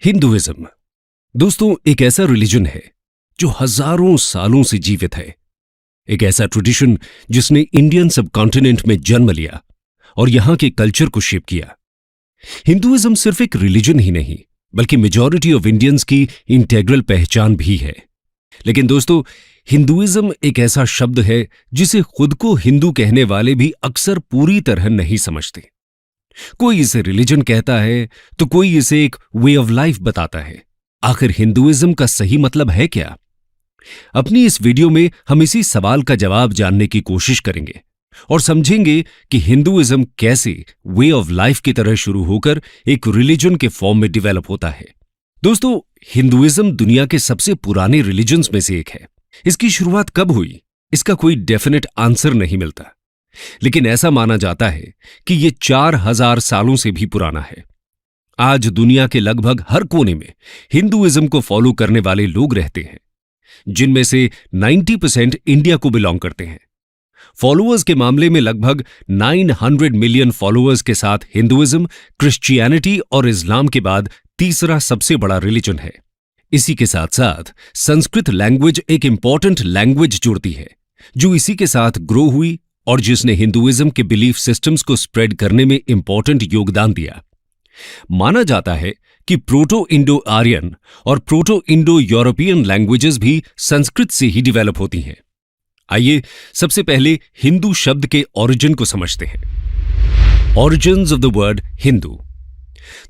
Hinduism दोस्तों एक ऐसा रिलीजन है जो हजारों सालों से जीवित है। एक ऐसा ट्रेडिशन जिसने इंडियन सबकॉन्टिनेंट में जन्म लिया और यहां के कल्चर को शेप किया। हिंदुइज्म सिर्फ एक रिलीजन ही नहीं बल्कि मेजॉरिटी ऑफ इंडियंस की इंटेग्रल पहचान भी है। लेकिन दोस्तों हिंदुइज्म एक ऐसा शब्द है जिसे खुद को हिंदू कहने वाले भी अक्सर पूरी तरह नहीं समझते। कोई इसे रिलीजन कहता है तो कोई इसे एक वे ऑफ लाइफ बताता है। आखिर हिंदुइज्म का सही मतलब है क्या? अपनी इस वीडियो में हम इसी सवाल का जवाब जानने की कोशिश करेंगे और समझेंगे कि हिंदुइज्म कैसे वे ऑफ लाइफ की तरह शुरू होकर एक रिलीजन के फॉर्म में डेवलप होता है। दोस्तों हिंदुइज्म दुनिया के सबसे पुराने रिलीजन्स में से एक है। इसकी शुरुआत कब हुई इसका कोई डेफिनेट आंसर नहीं मिलता, लेकिन ऐसा माना जाता है कि ये 4000 सालों से भी पुराना है। आज दुनिया के लगभग हर कोने में हिंदुइज्म को फॉलो करने वाले लोग रहते हैं, जिनमें से 90% इंडिया को बिलोंग करते हैं। फॉलोअर्स के मामले में लगभग 900 मिलियन फॉलोअर्स के साथ हिंदुइज्म क्रिश्चियनिटी और इस्लाम के बाद तीसरा सबसे बड़ा रिलीजन है। इसी के साथ साथ संस्कृत लैंग्वेज एक इंपॉर्टेंट लैंग्वेज जुड़ती है जो इसी के साथ ग्रो हुई और जिसने हिंदुइज्म के बिलीफ सिस्टम्स को स्प्रेड करने में इंपॉर्टेंट योगदान दिया। माना जाता है कि प्रोटो इंडो आर्यन और प्रोटो इंडो यूरोपियन लैंग्वेजेस भी संस्कृत से ही डेवलप होती हैं। आइए सबसे पहले हिंदू शब्द के ओरिजिन को समझते हैं। Origins of the word Hindu.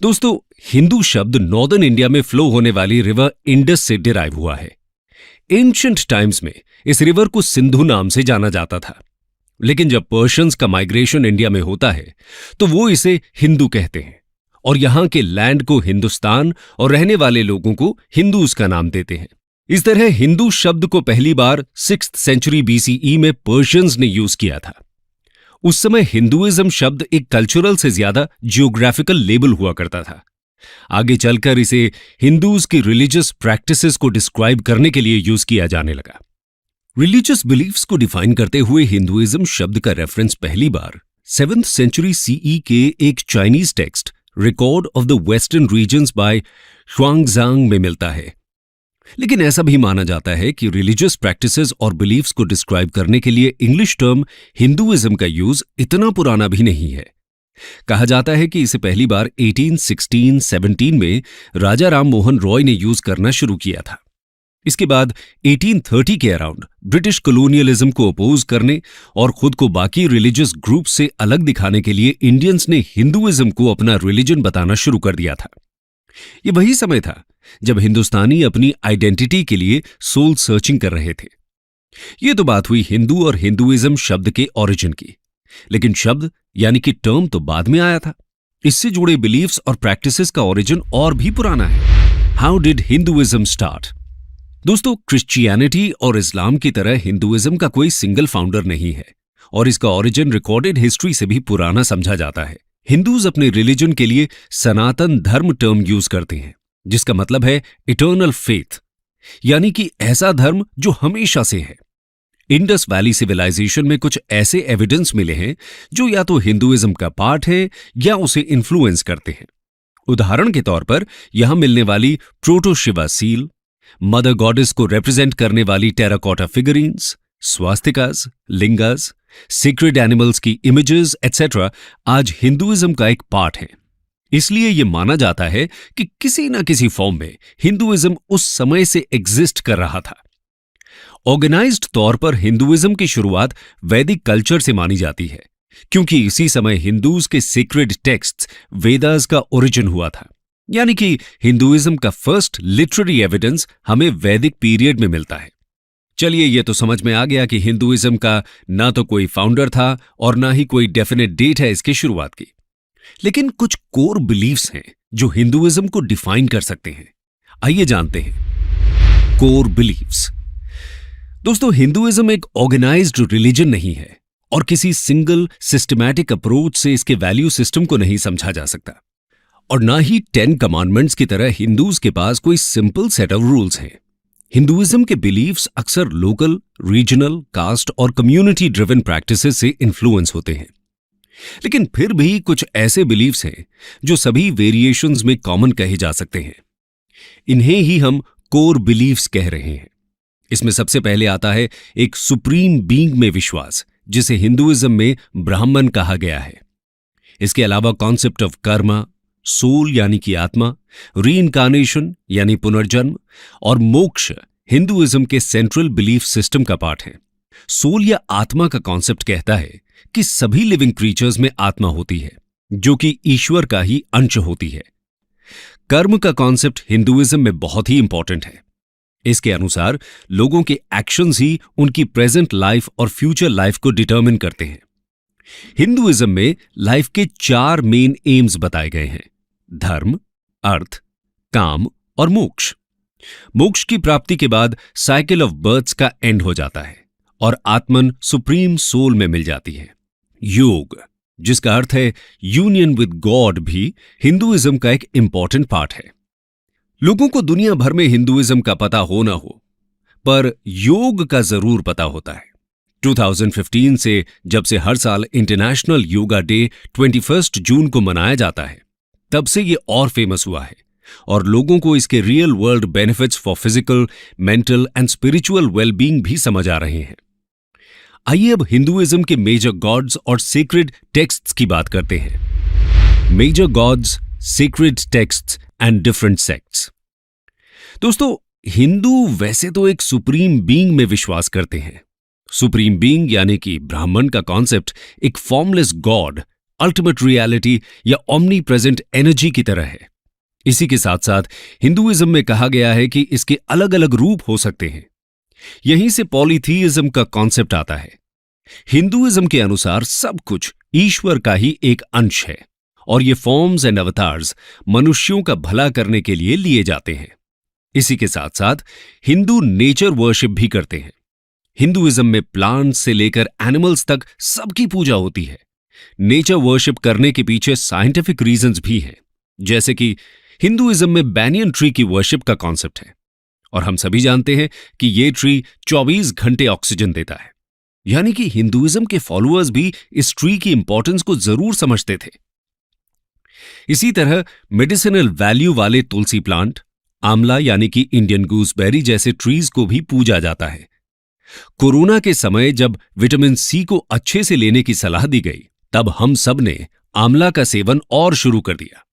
दोस्तों हिंदू शब्द नॉर्दर्न इंडिया में फ्लो होने वाली रिवर इंडस से डिराइव हुआ है। एंशिएंट टाइम्स में इस रिवर को सिंधु नाम से जाना जाता था, लेकिन जब पर्शियंस का माइग्रेशन इंडिया में होता है तो वो इसे हिंदू कहते हैं और यहां के लैंड को हिंदुस्तान और रहने वाले लोगों को हिंदूज का नाम देते हैं। इस तरह हिंदू शब्द को पहली बार 6th सेंचुरी BCE में पर्शियंस ने यूज किया था। उस समय हिंदुइज्म शब्द एक कल्चरल से ज्यादा जियोग्राफिकल लेबल हुआ करता था। आगे चलकर इसे हिंदूज की रिलीजियस प्रैक्टिसेस को डिस्क्राइब करने के लिए यूज किया जाने लगा। रिलीजियस बिलीफ्स को डिफाइन करते हुए हिंदुइज्म शब्द का रेफरेंस पहली बार 7th सेंचुरी CE के एक Chinese text record of the western regions by Xuanzang में मिलता है। लेकिन ऐसा भी माना जाता है कि रिलीजियस प्रैक्टिसेस और बिलीफ्स को डिस्क्राइब करने के लिए इंग्लिश टर्म हिंदुइज्म का यूज इतना पुराना भी नहीं है। कहा जाता है कि इसे पहली बार 1816-17 में राजा राम मोहन रॉय ने यूज करना शुरू किया था। इसके बाद 1830 के अराउंड ब्रिटिश कॉलोनियलिज्म को अपोज करने और खुद को बाकी रिलीजियस ग्रुप से अलग दिखाने के लिए इंडियंस ने हिंदुइज्म को अपना रिलीजन बताना शुरू कर दिया था। ये वही समय था जब हिंदुस्तानी अपनी आइडेंटिटी के लिए सोल सर्चिंग कर रहे थे। ये तो बात हुई हिंदू और हिंदुइज्म शब्द के ओरिजिन की, लेकिन शब्द यानी कि टर्म तो बाद में आया था। इससे जुड़े बिलीफ्स और प्रैक्टिसेस का ओरिजिन और भी पुराना है। How did Hinduism start? दोस्तों क्रिश्चियनिटी और इस्लाम की तरह हिंदुइज्म का कोई सिंगल फाउंडर नहीं है और इसका ओरिजिन रिकॉर्डेड हिस्ट्री से भी पुराना समझा जाता है। हिंदूज अपने रिलीजन के लिए सनातन धर्म टर्म यूज करते हैं, जिसका मतलब है इटर्नल फेथ, यानी कि ऐसा धर्म जो हमेशा से है। इंडस वैली सिविलाइजेशन में कुछ ऐसे एविडेंस मिले हैं जो या तो हिंदुइज्म का पार्ट है या उसे इन्फ्लुएंस करते हैं। उदाहरण के तौर पर यहां मिलने वाली proto Shiva seal, mother goddess को रिप्रेजेंट करने वाली टेराकोटा फिगरीन्स, स्वास्तिकास, लिंगास, सीक्रेट एनिमल्स की इमेजेस एटसेट्रा आज हिंदुइज्म का एक पार्ट है। इसलिए यह माना जाता है कि किसी न किसी फॉर्म में हिंदुइज्म उस समय से एग्जिस्ट कर रहा था। ऑर्गेनाइज्ड तौर पर हिंदुइज्म की शुरुआत वैदिक कल्चर से मानी जाती है, क्योंकि इसी समय हिंदूज के सीक्रेट टेक्स्ट्स वेदास का ओरिजिन हुआ था। यानी कि हिंदुइज्म का फर्स्ट लिटरेरी एविडेंस हमें वैदिक पीरियड में मिलता है। चलिए ये तो समझ में आ गया कि हिंदुइज्म का ना तो कोई फाउंडर था और ना ही कोई डेफिनेट डेट है इसकी शुरुआत की। लेकिन कुछ कोर बिलीफ्स हैं जो हिंदुइज्म को डिफाइन कर सकते हैं। आइए जानते हैं कोर बिलीफ्स। दोस्तों हिंदुइज्म एक ऑर्गेनाइज्ड रिलीजन नहीं है और किसी सिंगल सिस्टमैटिक अप्रोच से इसके वैल्यू सिस्टम को नहीं समझा जा सकता, और ना ही 10 कमांडमेंट्स की तरह हिंदूज के पास कोई सिंपल सेट ऑफ रूल्स हैं। हिंदुइज्म के बिलीफ्स अक्सर लोकल, रीजनल, कास्ट और कम्युनिटी ड्रिवन प्रैक्टिसेस से इन्फ्लुएंस होते हैं। लेकिन फिर भी कुछ ऐसे बिलीफ्स हैं जो सभी वेरिएशंस में कॉमन कहे जा सकते हैं। इन्हें ही हम कोर बिलीफ्स कह रहे हैं। इसमें सबसे पहले आता है एक सुप्रीम बीइंग में विश्वास, जिसे हिंदुइज्म में ब्राह्मण कहा गया है। इसके अलावा कॉन्सेप्ट ऑफ कर्मा, सोल यानी कि आत्मा, रीइंकार्नेशन यानी पुनर्जन्म और मोक्ष हिंदुइज्म के सेंट्रल बिलीफ सिस्टम का पार्ट है। सोल या आत्मा का कॉन्सेप्ट कहता है कि सभी लिविंग क्रीचर्स में आत्मा होती है, जो कि ईश्वर का ही अंश होती है। कर्म का कॉन्सेप्ट हिंदुइज्म में बहुत ही इंपॉर्टेंट है। इसके अनुसार लोगों के एक्शंस ही उनकी प्रेजेंट लाइफ और फ्यूचर लाइफ को डिटरमिन करते हैं। हिंदुइज्म में लाइफ के 4 मेन एम्स बताए गए हैं: धर्म, अर्थ, काम और मोक्ष। मोक्ष की प्राप्ति के बाद साइकिल ऑफ बर्थ्स का एंड हो जाता है और आत्मन सुप्रीम सोल में मिल जाती है। योग, जिसका अर्थ है यूनियन विद गॉड, भी हिंदुइज्म का एक इंपॉर्टेंट पार्ट है। लोगों को दुनिया भर में हिंदुइज्म का पता हो ना हो, पर योग का जरूर पता होता है। 2015 से जब से हर साल इंटरनेशनल योगा डे 21 जून को मनाया जाता है, तब से ये और फेमस हुआ है और लोगों को इसके real world benefits for physical, mental and spiritual wellbeing भी समझ आ रहे हैं। आइए अब हिंदुइज्म के मेजर गॉड्स और सीक्रेट टेक्स्ट्स की बात करते हैं। Major gods, secret texts and different sects. दोस्तों, हिंदू वैसे तो एक सुप्रीम बीइंग में विश्वास करते हैं। सुप्रीम बीइंग यानी कि ब्राह्मण का कॉन्सेप्ट एक फॉर्मलेस गॉड, अल्टीमेट रियलिटी या ओमनी प्रेजेंट एनर्जी की तरह है। इसी के साथ साथ हिंदुइज्म में कहा गया है कि इसके अलग अलग रूप हो सकते हैं। यहीं से पॉलीथीइज्म का कॉन्सेप्ट आता है। हिंदुइज्म के अनुसार सब कुछ ईश्वर का ही एक अंश है और ये फॉर्म्स एंड अवतार्स मनुष्यों का भला करने के लिए लिए जाते हैं। इसी के साथ साथ हिंदू नेचर वर्शिप भी करते हैं। हिंदुइज्म में प्लांट्स से लेकर एनिमल्स तक सबकी पूजा होती है। नेचर वर्शिप करने के पीछे साइंटिफिक रीजंस भी हैं, जैसे कि हिंदुइज्म में बैनियन ट्री की वर्शिप का कॉन्सेप्ट है और हम सभी जानते हैं कि ये ट्री 24 घंटे ऑक्सीजन देता है। यानी कि हिंदुइज्म के फॉलोअर्स भी इस ट्री की इंपॉर्टेंस को जरूर समझते थे। इसी तरह मेडिसिनल वैल्यू वाले तुलसी प्लांट, आंवला यानी कि इंडियन गूसबेरी जैसे ट्रीज को भी पूजा जाता है। कोरोना के समय जब विटामिन सी को अच्छे से लेने की सलाह दी गई, तब हम सब ने आंवला का सेवन और शुरू कर दिया।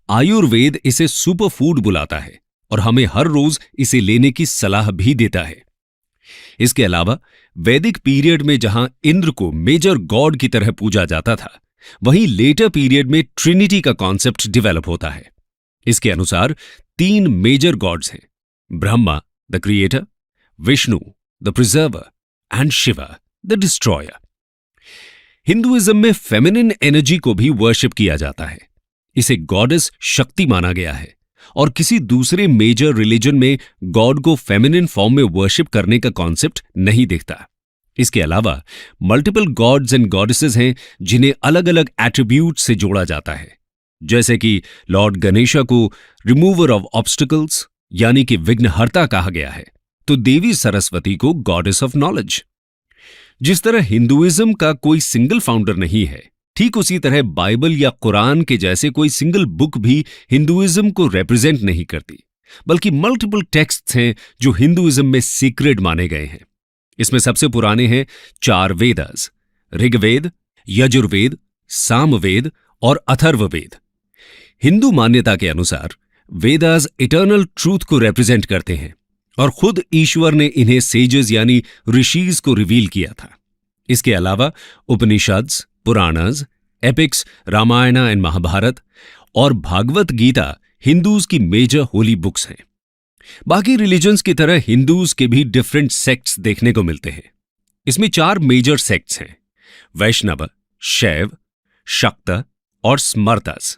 आयुर्वेद इसे सुपर फूड बुलाता है और हमें हर रोज इसे लेने की सलाह भी देता है। इसके अलावा वैदिक पीरियड में जहां इंद्र को मेजर गॉड की तरह पूजा जाता था, वहीं लेटर पीरियड में ट्रिनिटी का कॉन्सेप्ट डेवलप होता है। इसके अनुसार 3 मेजर गॉड्स हैं: Brahma the creator, Vishnu the preserver and Shiva the destroyer. Hinduism में फेमिनिन एनर्जी को भी वर्शिप किया जाता है। इसे गॉडेस शक्ति माना गया है और किसी दूसरे मेजर रिलीजन में गॉड को फेमिनिन फॉर्म में वर्शिप करने का कॉन्सेप्ट नहीं दिखता। इसके अलावा मल्टीपल गॉड्स एंड गॉडेसेस हैं जिन्हें अलग अलग एट्रीब्यूट से जोड़ा जाता है, जैसे कि लॉर्ड गणेशा को रिमूवर ऑफ ऑब्स्टिकल्स यानी कि विघ्नहर्ता कहा गया है, तो देवी सरस्वती को गॉडेस ऑफ नॉलेज। जिस तरह हिंदुइज्म का कोई सिंगल फाउंडर नहीं है, ठीक उसी तरह बाइबल या कुरान के जैसे कोई सिंगल बुक भी हिंदुइज्म को रिप्रेजेंट नहीं करती, बल्कि मल्टीपल टेक्स्ट्स हैं जो हिंदुइज्म में सीक्रेट माने गए हैं। इसमें सबसे पुराने हैं 4 वेदास: ऋग्वेद, यजुर्वेद, सामवेद और अथर्ववेद। हिंदू मान्यता के अनुसार वेदास इटर्नल ट्रूथ को रिप्रेजेंट करते हैं और खुद ईश्वर ने इन्हें सेजेस यानी ऋषिज को रिवील किया था। इसके अलावा उपनिषद्स, पुराणस, एपिक्स, रामायण एंड महाभारत और भागवत गीता हिंदूज की मेजर होली बुक्स हैं। बाकी रिलीजन्स की तरह हिंदूज के भी डिफरेंट सेक्ट्स देखने को मिलते हैं। इसमें 4 मेजर सेक्ट्स हैं: वैष्णव, शैव, शक्त और स्मर्तस।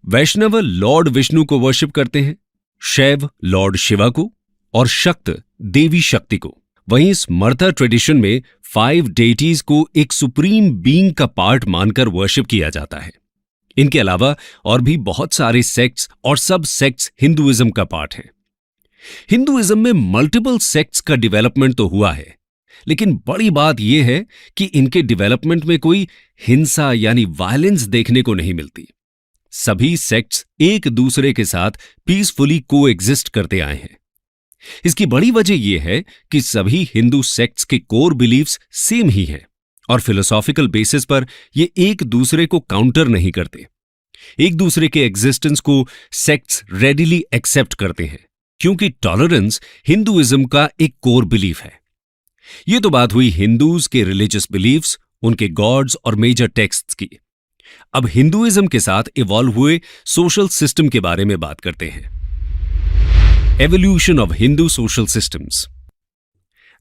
वैष्णव लॉर्ड विष्णु को वर्शिप करते हैं, शैव लॉर्ड शिवा को और शक्त देवी शक्ति को। वहीं स्मर्ता ट्रेडिशन में 5 डेटीज को एक सुप्रीम बीइंग का पार्ट मानकर वर्शिप किया जाता है। इनके अलावा और भी बहुत सारे सेक्ट्स और सब सेक्ट्स हिंदुइज्म का पार्ट हैं। हिंदुइज्म में मल्टीपल सेक्ट्स का डेवलपमेंट तो हुआ है, लेकिन बड़ी बात यह है कि इनके डेवलपमेंट में कोई हिंसा यानी वायलेंस देखने को नहीं मिलती। सभी सेक्ट्स एक दूसरे के साथ पीसफुली कोएग्जिस्ट करते आए हैं। इसकी बड़ी वजह यह है कि सभी हिंदू सेक्ट्स के कोर बिलीफ्स सेम ही हैं और फिलोसॉफिकल बेसिस पर ये एक दूसरे को काउंटर नहीं करते। एक दूसरे के एग्जिस्टेंस को सेक्ट्स रेडिली एक्सेप्ट करते हैं क्योंकि टॉलरेंस हिंदुइज्म का एक कोर बिलीफ है। यह तो बात हुई हिंदूज के रिलीजियस बिलीफ्स, उनके गॉड्स और मेजर टेक्स्ट्स की। अब हिंदुइज्म के साथ इवॉल्व हुए सोशल सिस्टम के बारे में बात करते हैं। Evolution of Hindu social systems.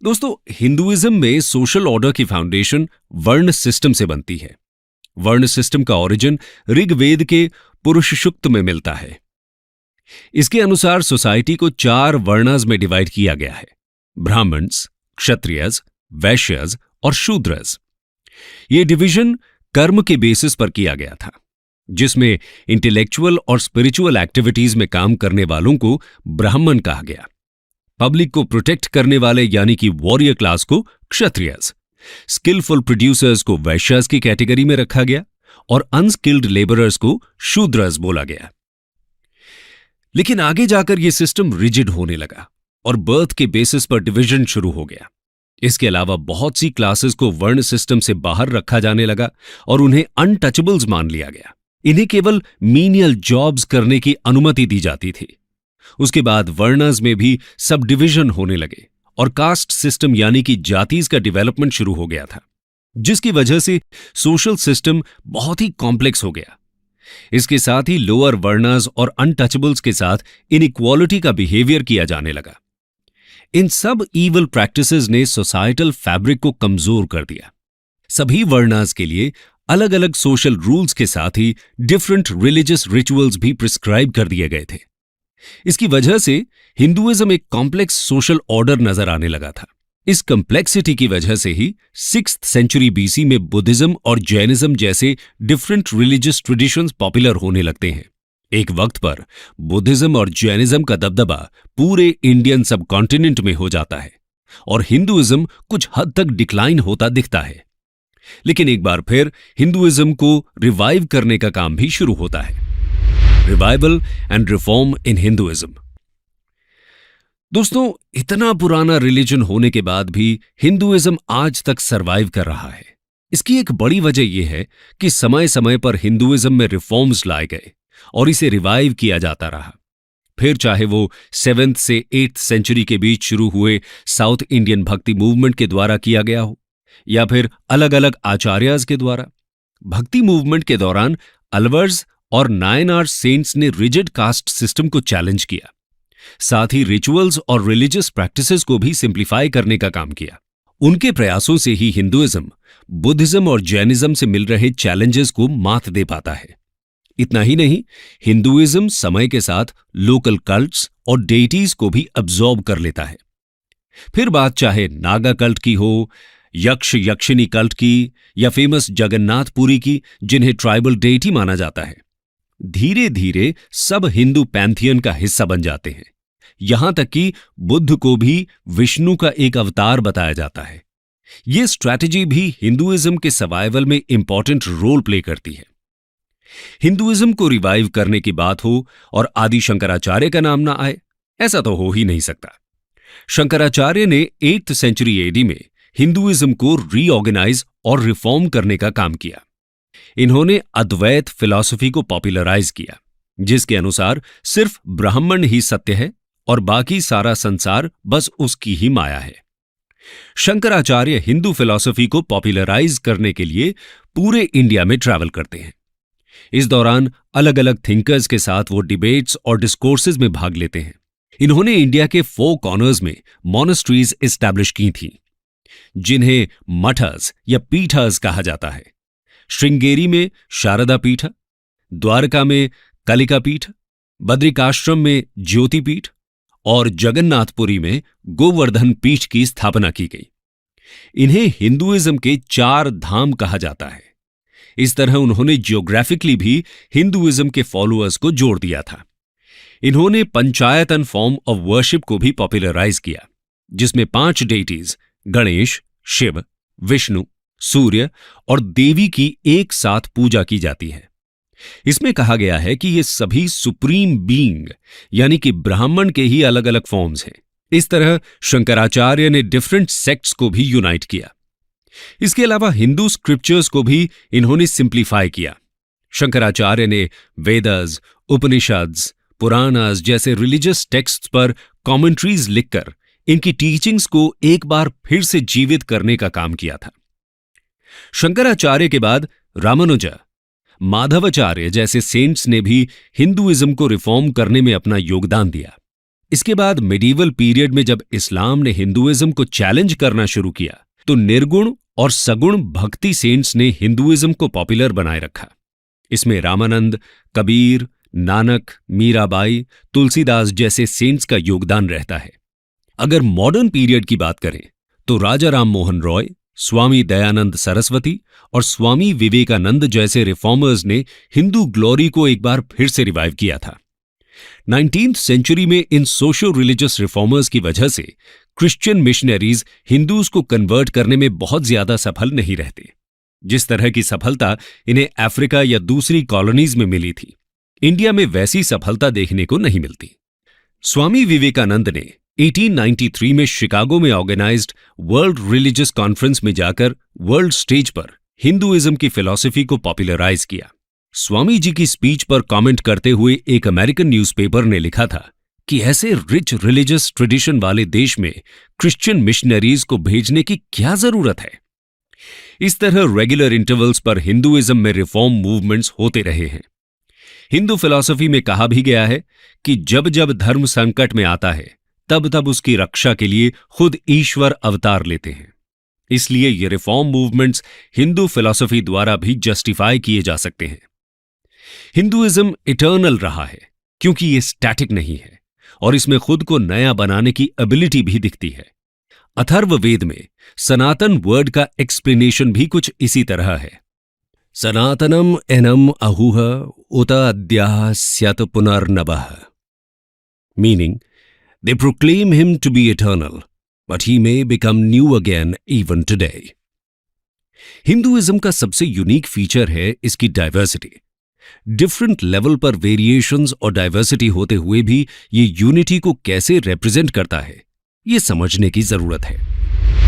दोस्तों, हिंदुइज्म में सोशल ऑर्डर की फाउंडेशन वर्ण सिस्टम से बनती है। वर्ण सिस्टम का ओरिजिन ऋग्वेद के पुरुष सूक्त में मिलता है। इसके अनुसार सोसाइटी को 4 वर्णास में डिवाइड किया गया है: ब्राह्मण्स, क्षत्रियज, वैश्यज और शूद्रज। यह डिवीजन कर्म के बेसिस पर किया गया था, जिसमें इंटेलेक्चुअल और स्पिरिचुअल एक्टिविटीज में काम करने वालों को ब्राह्मण कहा गया, पब्लिक को प्रोटेक्ट करने वाले यानी कि वॉरियर क्लास को क्षत्रियज, स्किलफुल प्रोड्यूसर्स को वैश्यज की कैटेगरी में रखा गया और अनस्किल्ड लेबरर्स को शूद्रज बोला गया। लेकिन आगे जाकर यह सिस्टम रिजिड होने लगा और बर्थ के बेसिस पर डिवीजन शुरू हो गया। इसके अलावा बहुत सी क्लासेस को वर्ण सिस्टम से बाहर रखा जाने लगा और उन्हें अनटचेबल्स मान लिया गया। इन्हें केवल मीनियल जॉब्स करने की अनुमति दी जाती थी। उसके बाद वर्णस में भी सब डिवीजन होने लगे और कास्ट सिस्टम यानी कि जातीज का डेवलपमेंट शुरू हो गया था, जिसकी वजह से सोशल सिस्टम बहुत ही कॉम्प्लेक्स हो गया। इसके साथ ही लोअर वर्णस और अनटचेबल्स के साथ इनइक्वालिटी का बिहेवियर किया जाने लगा। इन सब ईवल प्रैक्टिसेस ने सोसाइटल फैब्रिक को कमजोर कर दिया। सभी वर्णास के लिए अलग अलग सोशल रूल्स के साथ ही डिफरेंट रिलीजियस रिचुअल्स भी प्रिस्क्राइब कर दिए गए थे। इसकी वजह से हिंदुइज्म एक कॉम्प्लेक्स सोशल ऑर्डर नजर आने लगा था। इस कॉम्प्लेक्सिटी की वजह से ही 6th सेंचुरी बीसी में बुद्धिज्म और जैनिज्म जैसे डिफरेंट रिलीजियस ट्रेडिशंस पॉपुलर होने लगते हैं। एक वक्त पर बुद्धिज्म और जैनिज्म का दबदबा पूरे इंडियन सब कॉन्टिनेंट में हो जाता है और हिंदुइज्म कुछ हद तक डिक्लाइन होता दिखता है। लेकिन एक बार फिर हिंदुइज्म को रिवाइव करने का काम भी शुरू होता है। Revival and reform in Hinduism. दोस्तों, इतना पुराना रिलीजन होने के बाद भी हिंदुइज्म आज तक सरवाइव कर रहा है। इसकी एक बड़ी वजह यह है कि समय समय पर हिंदुइज्म में रिफॉर्म्स लाए गए और इसे रिवाइव किया जाता रहा। फिर चाहे वो 7th से 8th सेंचुरी के बीच शुरू हुए साउथ इंडियन भक्ति मूवमेंट के द्वारा किया गया हो या फिर अलग अलग आचार्यज के द्वारा। भक्ति मूवमेंट के दौरान अलवर्स और नायनार सेंट्स ने रिजिड कास्ट सिस्टम को चैलेंज किया, साथ ही रिचुअल्स और रिलीजियस प्रैक्टिसेस को भी सिंप्लीफाई करने का काम किया। उनके प्रयासों से ही हिंदुइज्म बुद्धिज्म और जैनिज्म से मिल रहे चैलेंजेस को मात दे पाता है। इतना ही नहीं, हिंदुइज्म समय के साथ लोकल कल्ट्स और डेटीज को भी अब्सॉर्ब कर लेता है। फिर बात चाहे नागा कल्ट की हो, यक्ष यक्षिनी कल्ट की या फेमस जगन्नाथपुरी की, जिन्हें ट्राइबल डेटी माना जाता है। धीरे धीरे सब हिंदू पैंथियन का हिस्सा बन जाते हैं। यहां तक कि बुद्ध को भी विष्णु का एक अवतार बताया जाता है। यह स्ट्रैटेजी भी हिंदुइज्म के सर्वाइवल में इंपॉर्टेंट रोल प्ले करती है। हिंदुइज्म को रिवाइव करने की बात हो और आदि शंकराचार्य का नाम ना आए, ऐसा तो हो ही नहीं सकता। शंकराचार्य ने 8th सेंचुरी एडी में हिंदुइज्म को रीऑर्गेनाइज और रिफॉर्म करने का काम किया। इन्होंने अद्वैत फिलॉसफी को पॉपुलराइज किया, जिसके अनुसार सिर्फ ब्राह्मण ही सत्य है और बाकी सारा संसार बस उसकी ही माया है। शंकराचार्य हिंदू फिलॉसफी को पॉपुलराइज करने के लिए पूरे इंडिया में ट्रैवल करते हैं। इस दौरान अलग अलग थिंकर्स के साथ वो डिबेट्स और डिस्कोर्सेज में भाग लेते हैं। इन्होंने इंडिया के 4 कॉर्नर्स में मॉनेस्ट्रीज एस्टैब्लिश की थीं, जिन्हें मठस या पीठस कहा जाता है। श्रृंगेरी में शारदा पीठ, द्वारका में कलिका पीठ, बद्रिकाश्रम में ज्योति पीठ और जगन्नाथपुरी में गोवर्धन पीठ की स्थापना की गई। इन्हें हिंदुइज्म के 4 धाम कहा जाता है। इस तरह उन्होंने जियोग्राफिकली भी हिंदुइज्म के फॉलोअर्स को जोड़ दिया था। इन्होंने पंचायतन फॉर्म ऑफ वर्शिप को भी पॉपुलराइज किया, जिसमें 5 डेटीज गणेश, शिव, विष्णु, सूर्य और देवी की एक साथ पूजा की जाती है। इसमें कहा गया है कि ये सभी सुप्रीम बीइंग यानी कि ब्राह्मण के ही अलग अलग फॉर्म्स हैं। इस तरह शंकराचार्य ने डिफरेंट सेक्ट्स को भी यूनाइट किया। इसके अलावा हिंदू स्क्रिप्चर्स को भी इन्होंने सिंप्लीफाई किया। शंकराचार्य ने वेदास, उपनिषद्स, पुराणास जैसे रिलीजियस टेक्स्ट्स पर कमेंट्रीज लिखकर इनकी टीचिंग्स को एक बार फिर से जीवित करने का काम किया था। शंकराचार्य के बाद रामानुजा, माधवाचार्य जैसे सेंट्स ने भी हिंदुइज्म को रिफॉर्म करने में अपना योगदान दिया। इसके बाद मिडीवल पीरियड में जब इस्लाम ने हिंदुइज्म को चैलेंज करना शुरू किया तो निर्गुण और सगुण भक्ति सेंट्स ने हिंदुइज्म को पॉपुलर बनाए रखा। इसमें रामानंद, कबीर, नानक, मीराबाई, तुलसीदास जैसे सेंट्स का योगदान रहता है। अगर मॉडर्न पीरियड की बात करें तो राजा राम मोहन रॉय, स्वामी दयानंद सरस्वती और स्वामी विवेकानंद जैसे रिफॉर्मर्स ने हिंदू ग्लोरी को एक बार फिर से रिवाइव किया था। 19th सेंचुरी में इन सोशो रिलीजियस रिफॉर्मर्स की वजह से क्रिश्चियन मिशनरीज हिंदूज को कन्वर्ट करने में बहुत ज्यादा सफल नहीं रहते। जिस तरह की सफलता इन्हें अफ्रीका या दूसरी कॉलोनीज में मिली थी, इंडिया में वैसी सफलता देखने को नहीं मिलती। स्वामी विवेकानंद ने 1893 में शिकागो में ऑर्गेनाइज्ड वर्ल्ड रिलीजियस कॉन्फ्रेंस में जाकर वर्ल्ड स्टेज पर हिंदुइज्म की फिलॉसफी को पॉपुलराइज किया। स्वामी जी की स्पीच पर कमेंट करते हुए एक अमेरिकन न्यूज़पेपर ने लिखा था कि ऐसे रिच रिलीजियस ट्रेडिशन वाले देश में क्रिश्चियन मिशनरीज को भेजने की क्या जरूरत है। इस तरह रेगुलर इंटरवल्स पर हिंदुइज्म में रिफॉर्म मूवमेंट्स होते रहे हैं। हिंदू फिलॉसफी में कहा भी गया है कि जब जब धर्म संकट में आता है तब तब उसकी रक्षा के लिए खुद ईश्वर अवतार लेते हैं। इसलिए ये रिफॉर्म मूवमेंट्स हिंदू फिलॉसफी द्वारा भी जस्टिफाई किए जा सकते हैं। हिंदुइज्म इटर्नल रहा है क्योंकि ये स्टैटिक नहीं है और इसमें खुद को नया बनाने की एबिलिटी भी दिखती है। अथर्ववेद में सनातन वर्ड का एक्सप्लेनेशन भी कुछ इसी तरह है। सनातनम एनम अहुह उत अद्याः स्यात् पुनर्नवः, meaning they proclaim him to be eternal, but he may become new again even today. Hinduism का सबसे यूनिक फीचर है इसकी डाइवर्सिटी। डिफरेंट लेवल पर वेरिएशंस और डाइवर्सिटी होते हुए भी ये यूनिटी को कैसे रिप्रेजेंट करता है, ये समझने की जरूरत है।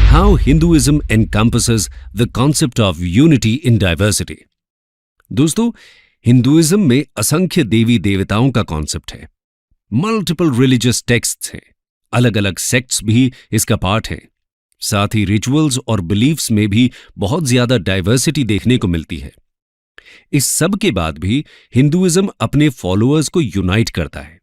How Hinduism encompasses the concept of unity in diversity. दोस्तों, हिंदुइज्म में असंख्य देवी देवताओं का कॉन्सेप्ट है। मल्टीपल रिलीजियस टेक्स्ट्स हैं, अलग अलग सेक्ट्स भी इसका पार्ट हैं। साथ ही रिचुअल्स और बिलीफ्स में भी बहुत ज्यादा डाइवर्सिटी देखने को मिलती है। इस सब के बाद भी हिंदुइज्म अपने फॉलोअर्स को यूनाइट करता है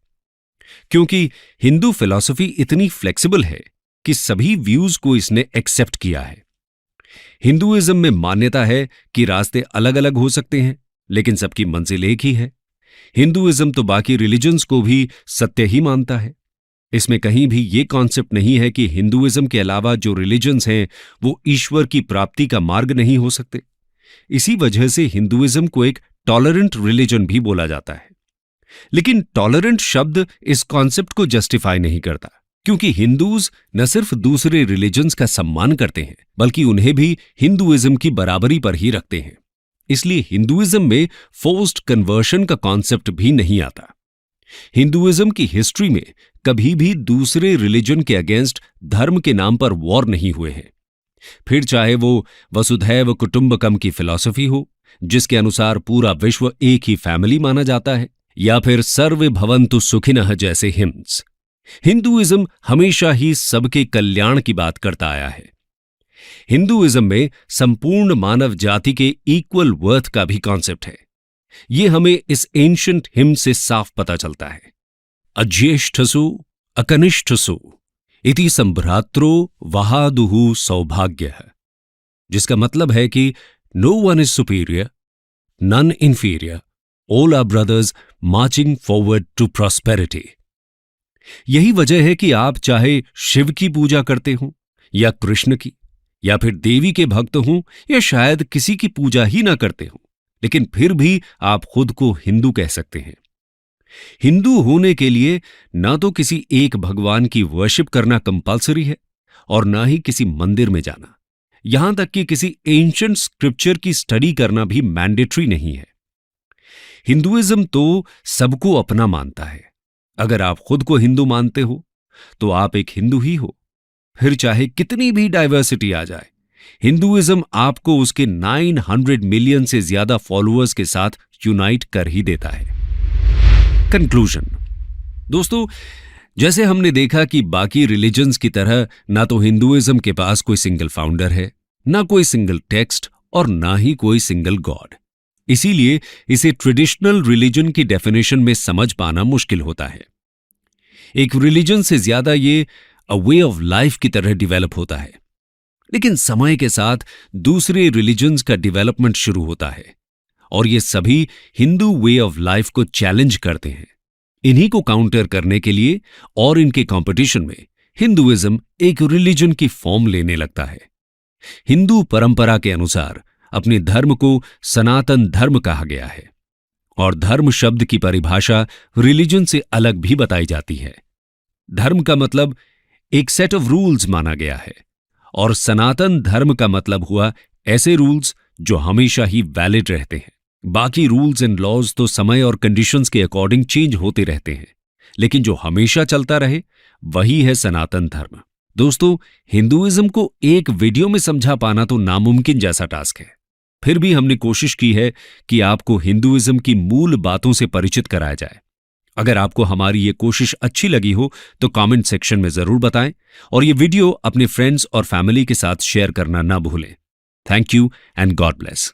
क्योंकि हिंदू फिलॉसफी इतनी फ्लेक्सिबल है कि सभी व्यूज को इसने एक्सेप्ट किया है। हिंदुइज्म में मान्यता है कि रास्ते अलग अलग हो सकते हैं लेकिन सबकी मंजिल एक ही है। हिंदुइज्म तो बाकी रिलीजन्स को भी सत्य ही मानता है। इसमें कहीं भी ये कॉन्सेप्ट नहीं है कि हिंदुइज्म के अलावा जो रिलीजन्स हैं वो ईश्वर की प्राप्ति का मार्ग नहीं हो सकते। इसी वजह से हिंदुइज्म को एक टॉलरेंट रिलीजन भी बोला जाता है। लेकिन टॉलरेंट शब्द इस कॉन्सेप्ट को जस्टिफाई नहीं करता क्योंकि हिंदूज न सिर्फ दूसरे रिलीजन्स का सम्मान करते हैं बल्कि उन्हें भी हिंदुइज्म की बराबरी पर ही रखते हैं। इसलिए हिंदुइज्म में फोर्स्ड कन्वर्शन का कॉन्सेप्ट भी नहीं आता। हिंदुइज्म की हिस्ट्री में कभी भी दूसरे रिलीजन के अगेंस्ट धर्म के नाम पर वॉर नहीं हुए हैं। फिर चाहे वो वसुधैव कुटुंबकम की फिलॉसफी हो जिसके अनुसार पूरा विश्व एक ही फैमिली माना जाता है, या फिर सर्वे भवन्तु सुखिनः जैसे हिम्स। हिंदुइज्म हमेशा ही सबके कल्याण की बात करता आया है। हिंदुइज्म में संपूर्ण मानव जाति के इक्वल वर्थ का भी कॉन्सेप्ट है। ये हमें इस एंशिएंट हिम से साफ पता चलता है। अज्येष्ठसु अकनिष्ठसु इति संभ्रात्रो वहादुहु सौभाग्यः, जिसका मतलब है कि no one is superior, none inferior, all are brothers marching forward to prosperity. यही वजह है कि आप चाहे शिव की पूजा करते हो या कृष्ण की, या फिर देवी के भक्त हों या शायद किसी की पूजा ही ना करते हो, लेकिन फिर भी आप खुद को हिंदू कह सकते हैं। हिंदू होने के लिए ना तो किसी एक भगवान की वर्शिप करना कंपल्सरी है और ना ही किसी मंदिर में जाना, यहां तक कि किसी एंशिएंट स्क्रिप्चर की स्टडी करना भी मैंडेटरी नहीं है। हिंदुइज्म तो सबको अपना मानता है। अगर आप खुद को हिंदू मानते हो तो आप एक हिंदू ही हो, फिर चाहे कितनी भी डाइवर्सिटी आ जाए। हिंदुइज्म आपको उसके 900 मिलियन से ज्यादा फॉलोअर्स के साथ यूनाइट कर ही देता है। कंक्लूजन दोस्तों, जैसे हमने देखा कि बाकी रिलीजन्स की तरह ना तो हिंदुइज्म के पास कोई सिंगल फाउंडर है, ना कोई सिंगल टेक्स्ट और ना ही कोई सिंगल गॉड। इसीलिए इसे ट्रेडिशनल रिलीजन की डेफिनेशन में समझ पाना मुश्किल होता है। एक रिलीजन से ज्यादा ये अ वे ऑफ लाइफ की तरह डिवेलप होता है। लेकिन समय के साथ दूसरे रिलीजन्स का डेवलपमेंट शुरू होता है और ये सभी हिंदू वे ऑफ लाइफ को चैलेंज करते हैं। इन्हीं को काउंटर करने के लिए और इनके कंपटीशन में हिंदुइज्म एक रिलीजन की फॉर्म लेने लगता है। हिंदू परंपरा के अनुसार अपने धर्म को सनातन धर्म कहा गया है और धर्म शब्द की परिभाषा रिलीजन से अलग भी बताई जाती है। धर्म का मतलब एक सेट ऑफ रूल्स माना गया है और सनातन धर्म का मतलब हुआ ऐसे रूल्स जो हमेशा ही वैलिड रहते हैं। बाकी रूल्स एंड लॉज तो समय और कंडीशंस के अकॉर्डिंग चेंज होते रहते हैं, लेकिन जो हमेशा चलता रहे वही है सनातन धर्म। दोस्तों, हिंदुइज्म को एक वीडियो में समझा पाना तो नामुमकिन जैसा टास्क है। फिर भी हमने कोशिश की है कि आपको हिंदुइज्म की मूल बातों से परिचित कराया जाए। अगर आपको हमारी ये कोशिश अच्छी लगी हो तो कमेंट सेक्शन में जरूर बताएं और ये वीडियो अपने फ्रेंड्स और फैमिली के साथ शेयर करना ना भूलें। Thank you and God bless.